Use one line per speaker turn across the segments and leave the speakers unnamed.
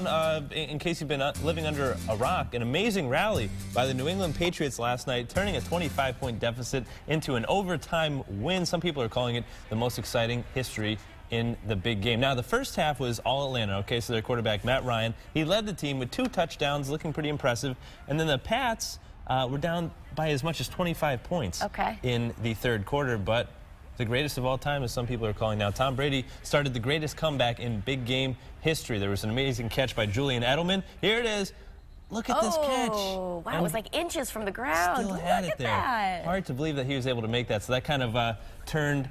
down, in case you've been living under a rock, an amazing rally by the New England Patriots last night, turning a 25-point deficit into an overtime win. Some people are calling it the most exciting history in the big game. Now, the first half was all Atlanta, okay, so their quarterback, Matt Ryan, he led the team with 2 touchdowns, looking pretty impressive. And then the Pats were down by as much as 25 points in the third quarter, but the greatest of all time, as some people are calling now. Tom Brady started the greatest comeback in big game history. There was an amazing catch by Julian Edelman. Here it is. Look at this catch.
Oh, wow, it was like inches from the ground.
Still had it there.
That.
Hard to believe that he was able to make that. So that kind of turned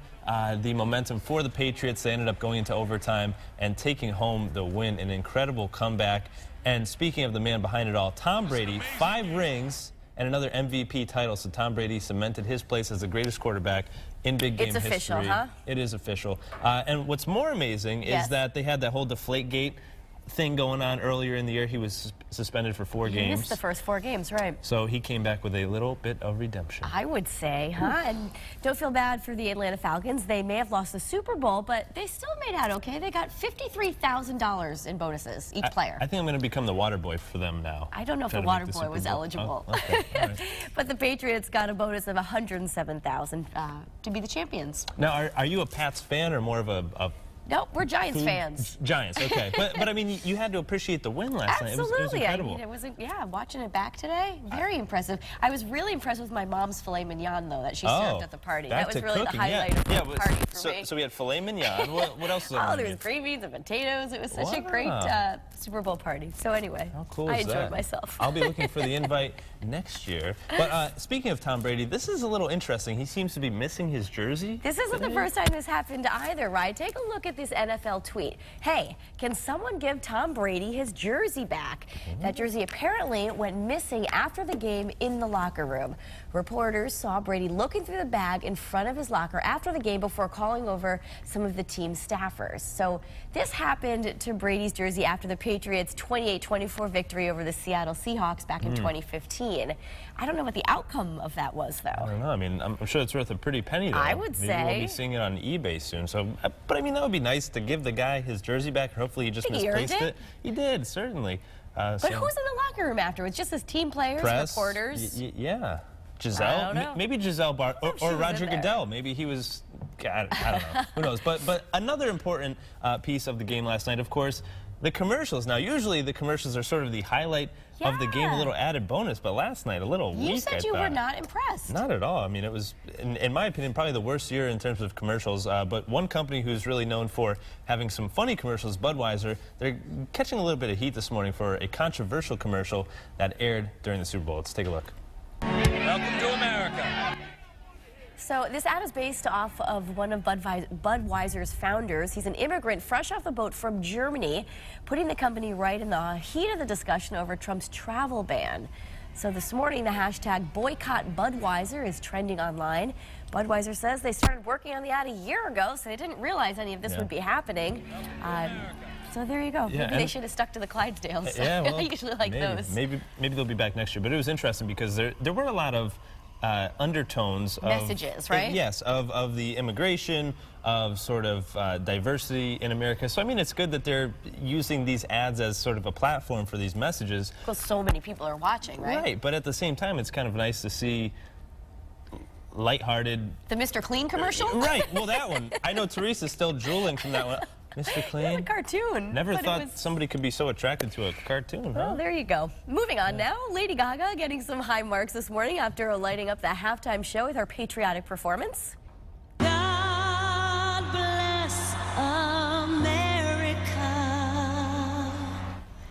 the momentum for the Patriots. They ended up going into overtime and taking home the win. An incredible comeback. And speaking of the man behind it all, Tom Brady, 5 rings and another MVP title. So Tom Brady cemented his place as the greatest quarterback in big game history.
It's official, huh?
It is official. And what's more amazing is that they had that whole Deflategate thing going on earlier in the year. He was suspended for 4 games.
He missed the first 4 games, right.
So he came back with a little bit of redemption.
I would say, huh? And don't feel bad for the Atlanta Falcons. They may have lost the Super Bowl, but they still made out okay. They got $53,000 in bonuses, each player.
I think I'm going to become the water boy for them now.
I don't know if the water boy was eligible.
Oh, okay. All right.
But the Patriots got a bonus of $107,000 to be the champions.
Now, are you a Pats fan or more of a
No, we're Giants fans.
Giants, okay. but I mean, you had to appreciate the win last night.
Absolutely.
It was incredible.
I mean, yeah, watching it back today, very impressive. I was really impressed with my mom's filet mignon, though, that she served at the party. That was really the highlight of the party for me.
So we had filet mignon. What else was on
Oh, there was green beans and potatoes. It was such a great Super Bowl party. So anyway,
how cool
I
is
enjoyed
that?
myself.
I'll be looking for the invite next year. But speaking of Tom Brady, this is a little interesting. He seems to be missing his jersey.
This isn't the first time this happened either, right? Take a look at this NFL tweet. Hey, can someone give Tom Brady his jersey back? That jersey apparently went missing after the game in the locker room. Reporters saw Brady looking through the bag in front of his locker after the game before calling over some of the team staffers. So this happened to Brady's jersey after the Patriots' 28-24 victory over the Seattle Seahawks back in 2015. I don't know what the outcome of that was, though.
I don't know. I mean, I'm sure it's worth a pretty penny, though.
I would say.
Maybe we'll be seeing it on eBay soon. So, but I mean, that would be nice to give the guy his jersey back. Hopefully, he just misplaced it. He did, certainly.
But who's in the locker room afterwards? Just his team players, reporters?
Yeah. Giselle, maybe Giselle Bart or Roger Goodell. Maybe he was, I don't know, who knows. But another important piece of the game last night, of course, the commercials. Now, usually the commercials are sort of the highlight of the game, a little added bonus, but last night, a little weak,
You said you were not impressed.
Not at all. I mean, it was, in my opinion, probably the worst year in terms of commercials, but one company who's really known for having some funny commercials, Budweiser, they're catching a little bit of heat this morning for a controversial commercial that aired during the Super Bowl. Let's take a look.
Welcome to America.
So this ad is based off of one of Budweiser's founders. He's an immigrant fresh off the boat from Germany, putting the company right in the heat of the discussion over Trump's travel ban. So this morning, the hashtag boycott Budweiser is trending online. Budweiser says they started working on the ad a year ago, so they didn't realize any of this would be happening. So there you go.
Yeah,
maybe they should have stuck to the Clydesdales.
Yeah, well,
I usually like those.
Maybe they'll be back next year. But it was interesting because there were a lot of undertones
messages, right?
Yes, of the immigration, of sort of diversity in America. So I mean, it's good that they're using these ads as sort of a platform for these messages.
Because so many people are watching, right?
Right, but at the same time, it's kind of nice to see lighthearted.
The Mr. Clean commercial?
Right. Well, that one. I know Teresa's still drooling from that one. Mr. Clean?
Yeah, the cartoon.
Never thought somebody could be so attracted to a cartoon, huh?
Well, there you go. Moving on now, Lady Gaga getting some high marks this morning after lighting up the halftime show with her patriotic performance.
God bless America.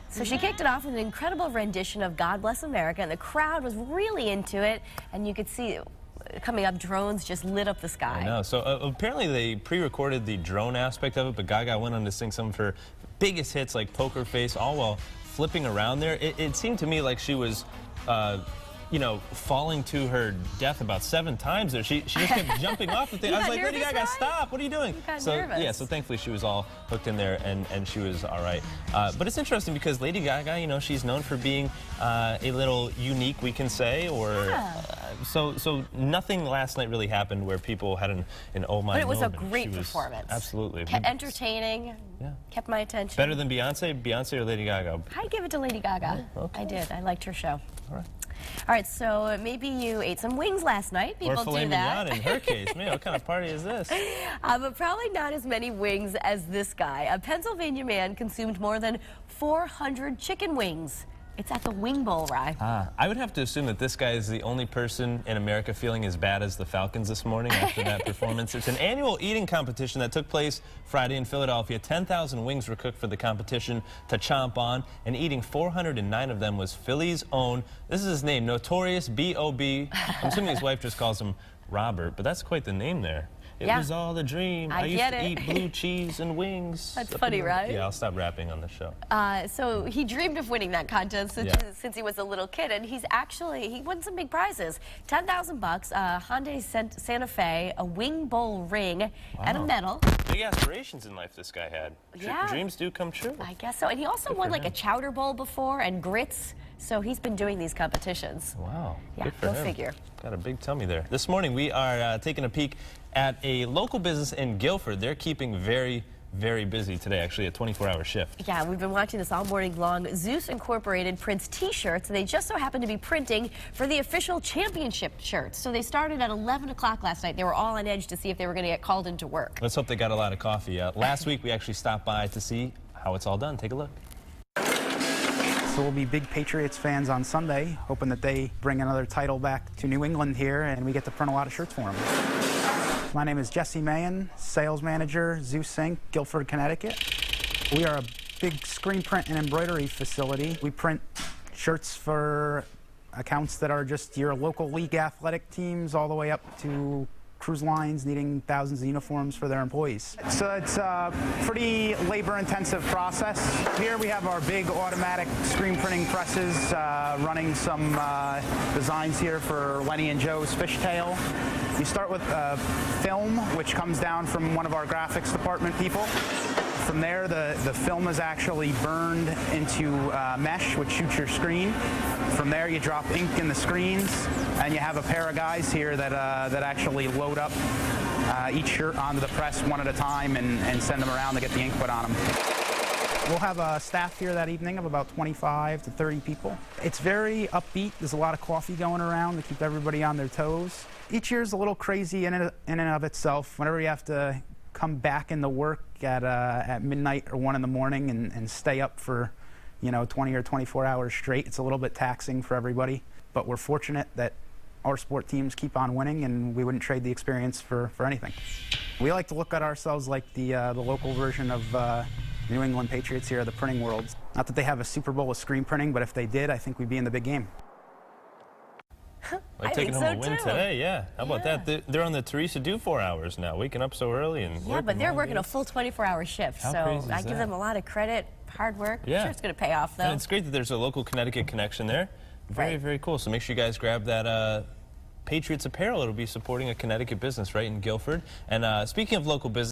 So she kicked it off with an incredible rendition of God Bless America, and the crowd was really into it, and you could see coming up, drones just lit up the sky.
I know. So apparently they pre-recorded the drone aspect of it, but Gaga went on to sing some of her biggest hits like Poker Face, all while flipping around there. It seemed to me like she was you know, falling to her death about 7 times there. She just kept jumping off the thing.
You
I was
got
like, Lady
nervous,
Gaga,
right?
stop! What are you doing?
You got
so
nervous.
yeah, so thankfully she was all hooked in there, and she was all right. But it's interesting because Lady Gaga, you know, she's known for being a little unique, we can say, or so nothing last night really happened where people had an oh my.
But it was a
moment.
great
She was
performance.
Absolutely.
Entertaining.
Yeah.
Kept my attention.
Better than Beyonce or Lady Gaga?
I'd give it to Lady Gaga.
Okay.
I did. I liked her show.
All right.
All right, so maybe you ate some wings last night. People
Or filet
do that.
mignon in her case. Man, what kind of party is this?
But probably not as many wings as this guy. A Pennsylvania man consumed more than 400 chicken wings. It's at the Wing Bowl, Rye.
I would have to assume that this guy is the only person in America feeling as bad as the Falcons this morning after that performance. It's an annual eating competition that took place Friday in Philadelphia. 10,000 wings were cooked for the competition to chomp on, and eating 409 of them was Philly's own, this is his name, Notorious B.O.B. I'm assuming his wife just calls him Robert, but that's quite the name there. It was all a dream. I used to eat blue cheese and wings.
That's funny, right?
Yeah, I'll stop rapping on the show.
So he dreamed of winning that contest since he was a little kid, and he won some big prizes. $10,000, Hyundai Santa Fe, a Wing Bowl ring, and a medal.
Big aspirations in life this guy had.
Yeah.
Dreams do come true.
I guess so. And he also won like a chowder bowl before and grits. So he's been doing these competitions.
Wow.
Yeah,
Good for
go
him.
figure.
Got a big tummy there. This morning we are taking a peek at a local business in Guilford. They're keeping very, very busy today, actually a 24-hour shift.
Yeah, we've been watching this all morning long. Zeus Incorporated prints T-shirts, and they just so happen to be printing for the official championship shirts. So they started at 11 o'clock last night. They were all on edge to see if they were going to get called into work.
Let's hope they got a lot of coffee. Last week we actually stopped by to see how it's all done. Take a look.
So we'll be big Patriots fans on Sunday, hoping that they bring another title back to New England here and we get to print a lot of shirts for them. My name is Jesse Mahan, sales manager, Zeus Inc., Guilford, Connecticut. We are a big screen print and embroidery facility. We print shirts for accounts that are just your local league athletic teams all the way up to cruise lines needing thousands of uniforms for their employees. So it's a pretty labor-intensive process. Here we have our big automatic screen printing presses running some designs here for Lenny and Joe's fishtail. You start with film, which comes down from one of our graphics department people. From there, the film is actually burned into mesh, which shoots your screen. From there, you drop ink in the screens, and you have a pair of guys here that actually load up each shirt onto the press one at a time and send them around to get the ink put on them. We'll have a staff here that evening of about 25 to 30 people. It's very upbeat. There's a lot of coffee going around to keep everybody on their toes. Each year is a little crazy in and of itself. Whenever you have to come back into work at midnight or 1 in the morning and stay up for 20 or 24 hours straight, it's a little bit taxing for everybody. But we're fortunate that our sport teams keep on winning, and we wouldn't trade the experience for anything. We like to look at ourselves like the local version of New England Patriots here, the printing world. Not that they have a Super Bowl of screen printing, but if they did, I think we'd be in the big game.
They're taking home a win today, yeah. How about that? They're on the Teresa Do 4 hours now, waking up so early and
Yeah, but they're working a full 24-hour shift, so I give them a lot of credit, hard work.
Yeah.
I'm sure it's going to pay off, though.
And it's great that there's a local Connecticut connection there. Very, very cool. So make sure you guys grab that Patriots apparel. It'll be supporting a Connecticut business right in Guilford. And speaking of local business,